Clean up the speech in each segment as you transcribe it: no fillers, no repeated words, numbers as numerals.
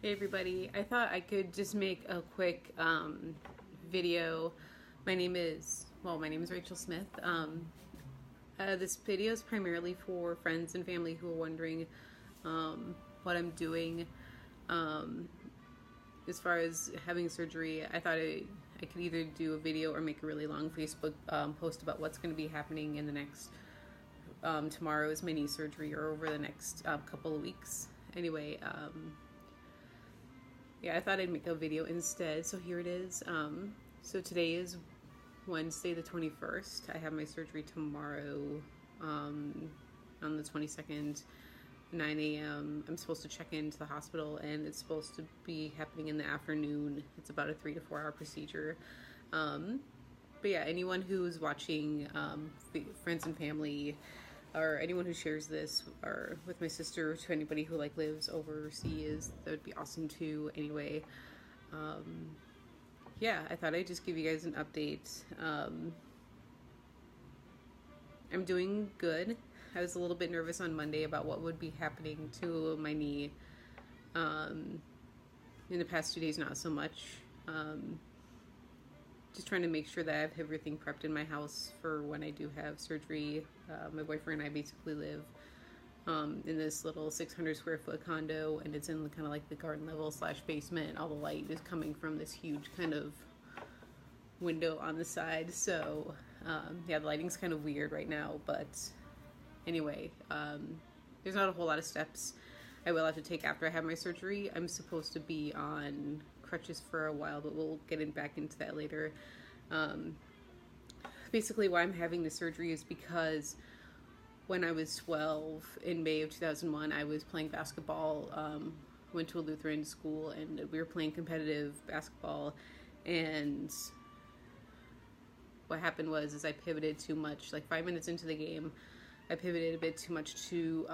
Hey everybody, I thought I could just make a quick video. My name is Rachel Smith. This video is primarily for friends and family who are wondering what I'm doing as far as having surgery. I thought I could either do a video or make a really long Facebook post about what's going to be happening in the next tomorrow is my knee surgery, or over the next couple of weeks. Anyway, yeah, I thought I'd make a video instead, so here it is. So today is Wednesday the 21st. I have my surgery tomorrow on the 22nd, 9 a.m. I'm supposed to check into the hospital, and it's supposed to be happening in the afternoon. It's about a 3 to 4 hour procedure. But yeah, anyone who's watching, friends and family, or anyone who shares this, or with my sister, to anybody who lives overseas, that would be awesome too. Anyway, yeah, I thought I'd just give you guys an update. I'm doing good. I was a little bit nervous on Monday about what would be happening to my knee. In the past 2 days, not so much. Just trying to make sure that I have everything prepped in my house for when I do have surgery. My boyfriend and I basically live in this little 600 square foot condo, and it's in kind of like the garden level / basement. All the light is coming from this huge kind of window on the side. So yeah, the lighting's kind of weird right now, but anyway, there's not a whole lot of steps I will have to take after I have my surgery. I'm supposed to be on crutches for a while, but we'll get back into that later. Basically, why I'm having the surgery is because when I was 12, in May of 2001, I was playing basketball, went to a Lutheran school, and we were playing competitive basketball, and what happened was I pivoted too much. Like 5 minutes into the game, I pivoted a bit too much to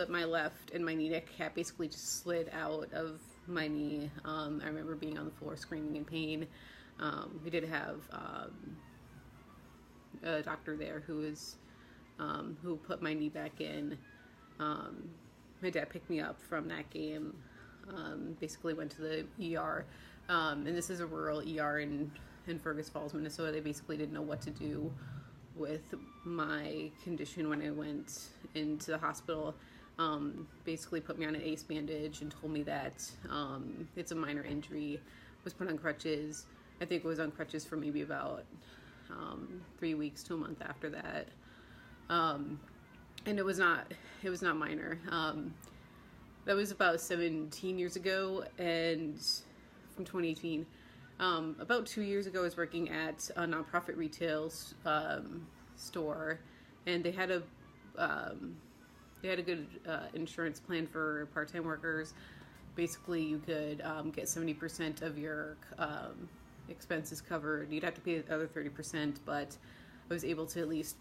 my left, and my knee cap basically just slid out of my knee. I remember being on the floor screaming in pain. We did have a doctor there who put my knee back in. My dad picked me up from that game. Basically went to the ER, and this is a rural ER in Fergus Falls, Minnesota. They basically didn't know what to do with my condition when I went into the hospital. Basically put me on an ACE bandage and told me that it's a minor injury. Was put on crutches. I think it was on crutches for maybe about 3 weeks to a month after that. And it was not minor. That was about 17 years ago, and from 2018. About 2 years ago, I was working at a nonprofit retail store, and they had a good insurance plan for part-time workers. Basically, you could get 70% of your expenses covered. You'd have to pay the other 30%, but I was able to at least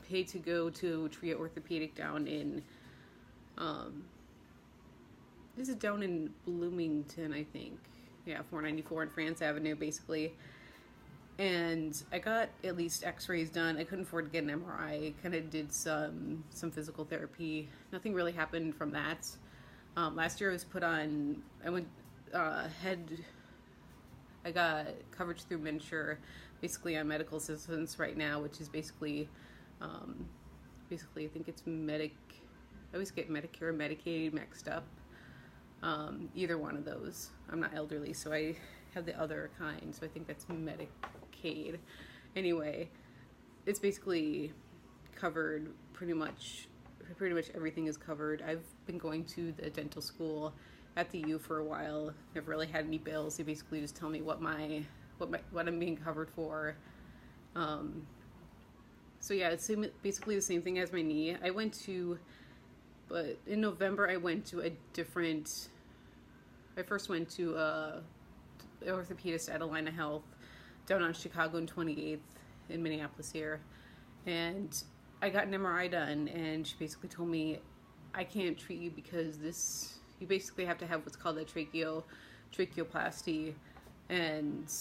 pay to go to Tria Orthopedic down in this is down in Bloomington, I think. Yeah, 494 in France Avenue, basically. And I got at least x-rays done. I couldn't afford to get an MRI. Kind of did some physical therapy. Nothing really happened from that. Last year I was put on, I got coverage through Medicare, basically on medical assistance right now, which is basically I think it's I always get Medicare and Medicaid mixed up. Either one of those. I'm not elderly, so I have the other kind, so I think that's Medicaid. Anyway, it's basically covered pretty much everything is covered. I've been going to the dental school at the U for a while. Never really had any bills. They basically just tell me what I'm being covered for. So yeah, it's basically the same thing as my knee. But in November I went to I first went to an orthopedist at Alina Health down on Chicago and 28th in Minneapolis here, and I got an MRI done, and she basically told me, I can't treat you because you basically have to have what's called a Throchleoplasty, and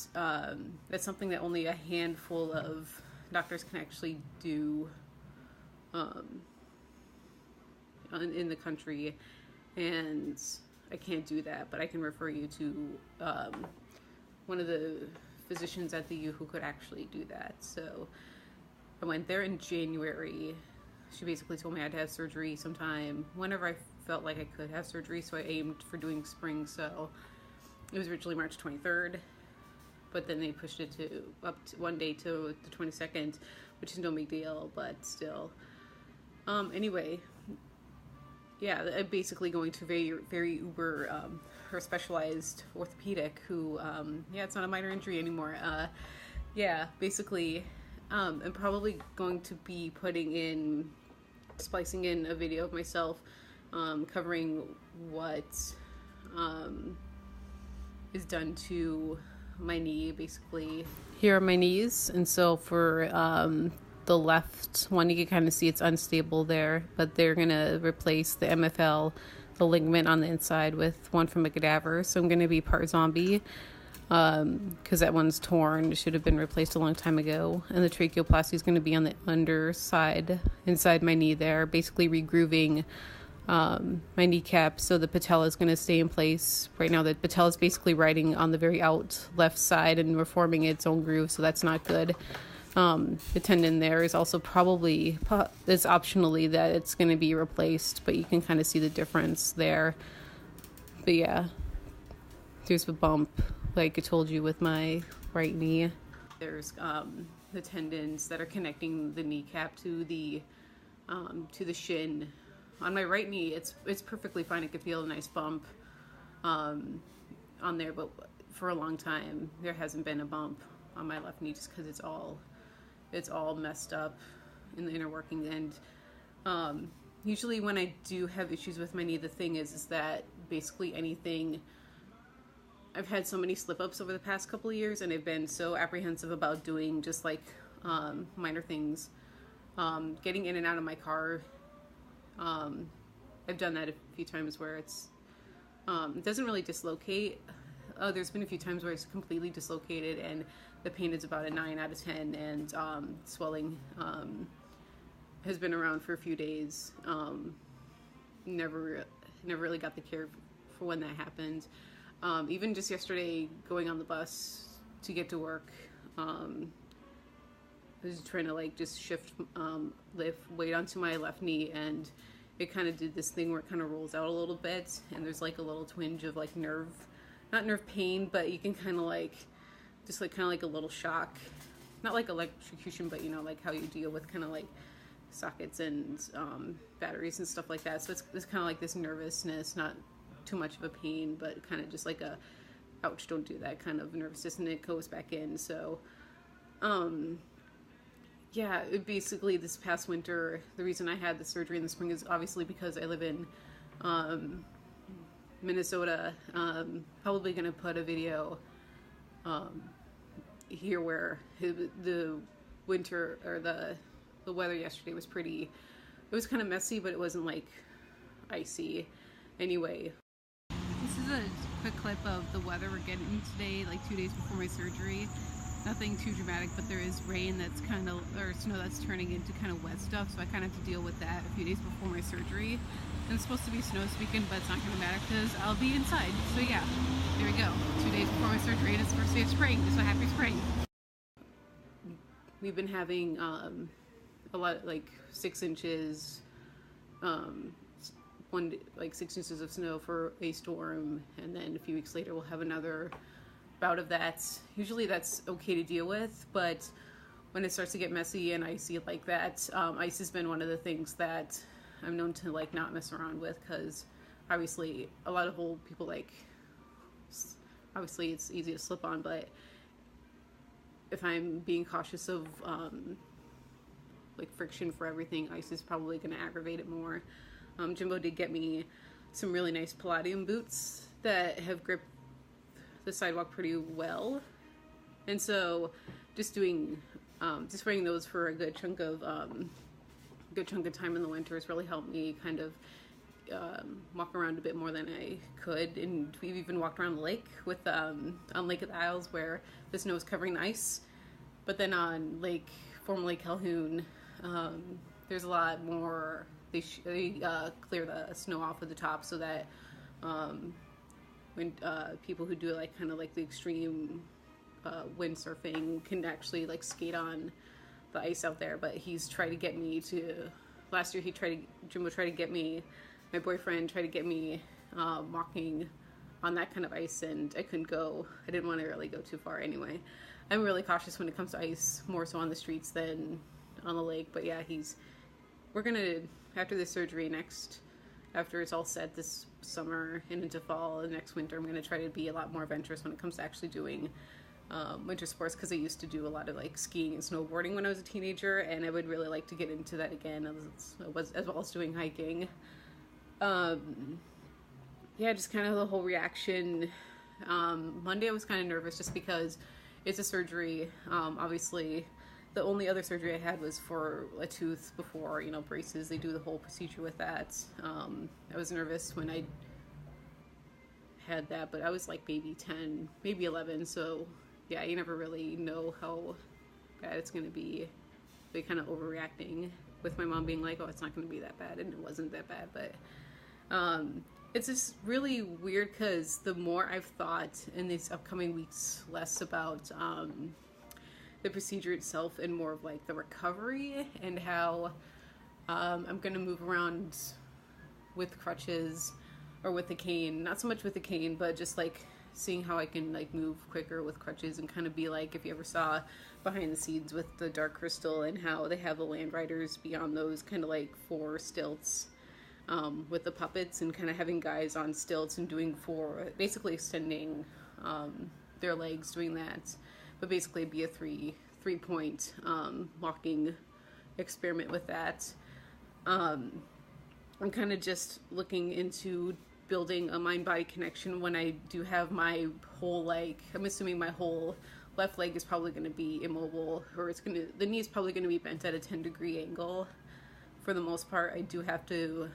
that's something that only a handful of doctors can actually do in the country, and I can't do that, but I can refer you to one of the physicians at the U who could actually do that. So I went there in January. She basically told me I had to have surgery sometime whenever I felt like I could have surgery, so I aimed for doing spring. So it was originally March 23rd, but then they pushed it to up to one day to the 22nd, which is no big deal, but still. Anyway, yeah, I'm basically going to very uber her specialized orthopedic who, yeah, it's not a minor injury anymore. Yeah, basically, I'm probably going to be splicing in a video of myself covering what is done to my knee, basically. Here are my knees, and so for the left one, you can kind of see it's unstable there, but they're gonna replace the MFL, the ligament on the inside, with one from a cadaver. So I'm gonna be part zombie because that one's torn. It should have been replaced a long time ago. And the tracheoplasty is gonna be on the underside, inside my knee there, basically regrooving my kneecap, so the patella is going to stay in place. Right now the patella is basically riding on the very out left side, and we're forming its own groove, so that's not good. The tendon there is also probably, it's optionally that it's going to be replaced, but you can kind of see the difference there. But yeah, there's a bump, like I told you, with my right knee. There's the tendons that are connecting the kneecap to the shin. On my right knee, it's perfectly fine. I could feel a nice bump on there, but for a long time there hasn't been a bump on my left knee, just because it's all messed up in the inner working end. Usually when I do have issues with my knee, the thing is that basically anything, I've had so many slip-ups over the past couple of years, and I've been so apprehensive about doing just like minor things, getting in and out of my car. I've done that a few times where it doesn't really dislocate. There's been a few times where it's completely dislocated, and the pain is about a 9 out of 10, and swelling has been around for a few days. Never really got the care for when that happened. Even just yesterday, going on the bus to get to work, I was trying to like just shift lift weight onto my left knee, and it kind of did this thing where it kind of rolls out a little bit, and there's like a little twinge of like not nerve pain, but you can kind of like just like kind of like a little shock, not like electrocution, but you know, like how you deal with kind of like sockets and batteries and stuff like that. So it's kind of like this nervousness, not too much of a pain, but kind of just like a ouch, don't do that kind of nervousness, and it goes back in. So yeah, basically this past winter, the reason I had the surgery in the spring is obviously because I live in Minnesota. Probably gonna put a video here where the winter, or the weather yesterday was it was kind of messy, but it wasn't like icy. Anyway, this is a quick clip of the weather we're getting today, like 2 days before my surgery. Nothing too dramatic, but there is rain that's or snow that's turning into kind of wet stuff, so I kind of have to deal with that a few days before my surgery. And it's supposed to be snow this weekend, but it's not going to matter because I'll be inside. So yeah, there we go. 2 days before my surgery, and it's the first day of spring, so happy spring. We've been having a lot, like 6 inches, like 6 inches of snow for a storm, and then a few weeks later we'll have another bout of that. Usually that's okay to deal with, but when it starts to get messy and icy like that, ice has been one of the things that I'm known to like not mess around with, because obviously a lot of old people, like, obviously it's easy to slip on, but if I'm being cautious of like friction for everything, ice is probably going to aggravate it more. Jimbo did get me some really nice Palladium boots that have gripped the sidewalk pretty well, and so just wearing those for a good chunk of time in the winter has really helped me kind of walk around a bit more than I could. And we've even walked around the lake with on Lake of the Isles, where the snow is covering the ice, but then on former Lake Calhoun, there's a lot more they clear the snow off of the top so that when people who do like kind of like the extreme windsurfing can actually like skate on the ice out there. But he's tried to get me to, last year Jimbo tried to get me, my boyfriend tried to get me walking on that kind of ice, and I couldn't go. I didn't want to really go too far anyway. I'm really cautious when it comes to ice, more so on the streets than on the lake. But yeah, we're gonna, after this surgery after it's all set this summer and into fall and next winter, I'm gonna try to be a lot more adventurous when it comes to actually doing winter sports, because I used to do a lot of like skiing and snowboarding when I was a teenager, and I would really like to get into that again, as well as doing hiking. Yeah, just kind of the whole reaction. Monday I was kind of nervous just because it's a surgery. Obviously, the only other surgery I had was for a tooth before, braces. They do the whole procedure with that. I was nervous when I had that, but I was like maybe 10, maybe 11, so yeah, you never really know how bad it's going to be. They kind of overreacting with my mom being like, oh, it's not going to be that bad, and it wasn't that bad. But it's just really weird, because the more I've thought in these upcoming weeks less about the procedure itself and more of like the recovery and how I'm going to move around with crutches or with the cane. Not so much with the cane, but just like seeing how I can like move quicker with crutches, and kind of be like, if you ever saw Behind the Scenes with the Dark Crystal and how they have the land riders be on those kind of like 4 stilts with the puppets, and kind of having guys on stilts and doing basically extending their legs doing that, but basically be a three-point walking experiment with that. I'm kind of just looking into building a mind-body connection when I do have my whole leg. I'm assuming my whole left leg is probably going to be immobile, or the knee is probably going to be bent at a 10-degree angle for the most part. I do have to,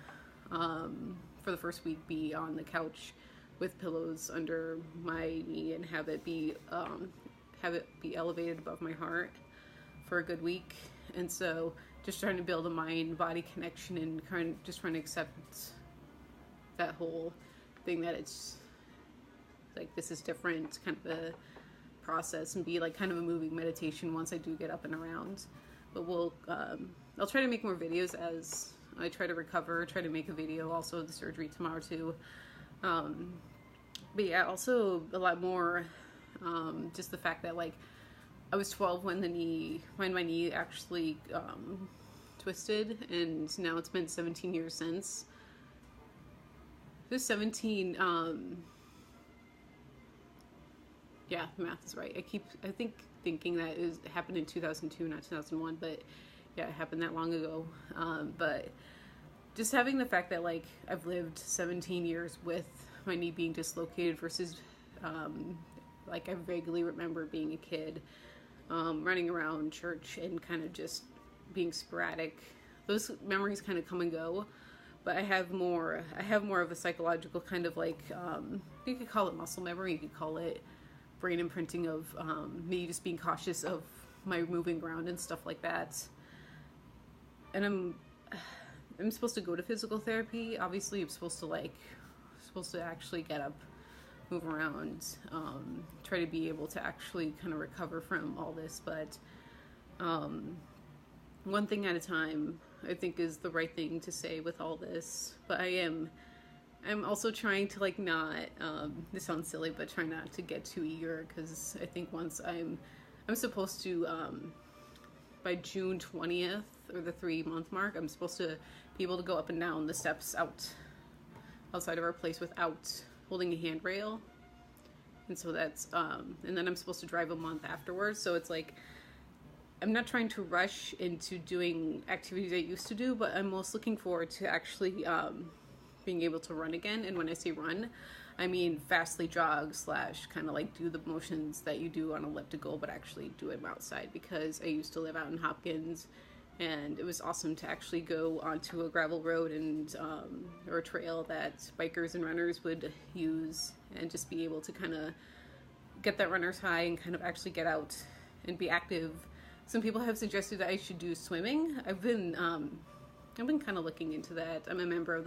for the first week, be on the couch with pillows under my knee and have it be elevated above my heart for a good week. And so just trying to build a mind-body connection, and kind of just trying to accept that whole thing, that it's like, this is different, kind of a process, and be like kind of a moving meditation once I do get up and around. But I'll try to make more videos as I try to recover, try to make a video also of the surgery tomorrow too. But yeah, also a lot more, just the fact that like I was 12 when my knee actually twisted, and now it's been 17 years since. It was 17, yeah, math is right. I think thinking that it happened in 2002, not 2001, but yeah, it happened that long ago. But just having the fact that like I've lived 17 years with my knee being dislocated versus like I vaguely remember being a kid, running around church and kind of just being sporadic. Those memories kind of come and go, but I have more of a psychological kind of like, you could call it muscle memory, you could call it brain imprinting of me just being cautious of my moving around and stuff like that. And I'm supposed to go to physical therapy. Obviously, I'm supposed to actually get up, move around, try to be able to actually kind of recover from all this. But one thing at a time, I think, is the right thing to say with all this. But I'm also trying to like not, this sounds silly, but try not to get too eager, because I think once I'm supposed to, by June 20th, or the 3-month mark, I'm supposed to be able to go up and down the steps outside of our place without holding a handrail. And so that's, and then I'm supposed to drive a month afterwards. So it's like, I'm not trying to rush into doing activities I used to do, but I'm most looking forward to actually being able to run again. And when I say run, I mean fastly jog / kind of like do the motions that you do on elliptical, but actually do it outside, because I used to live out in Hopkins, and it was awesome to actually go onto a gravel road and or a trail that bikers and runners would use, and just be able to kind of get that runner's high and kind of actually get out and be active. Some people have suggested that I should do swimming. I've been I've been kind of looking into that. I'm a member of the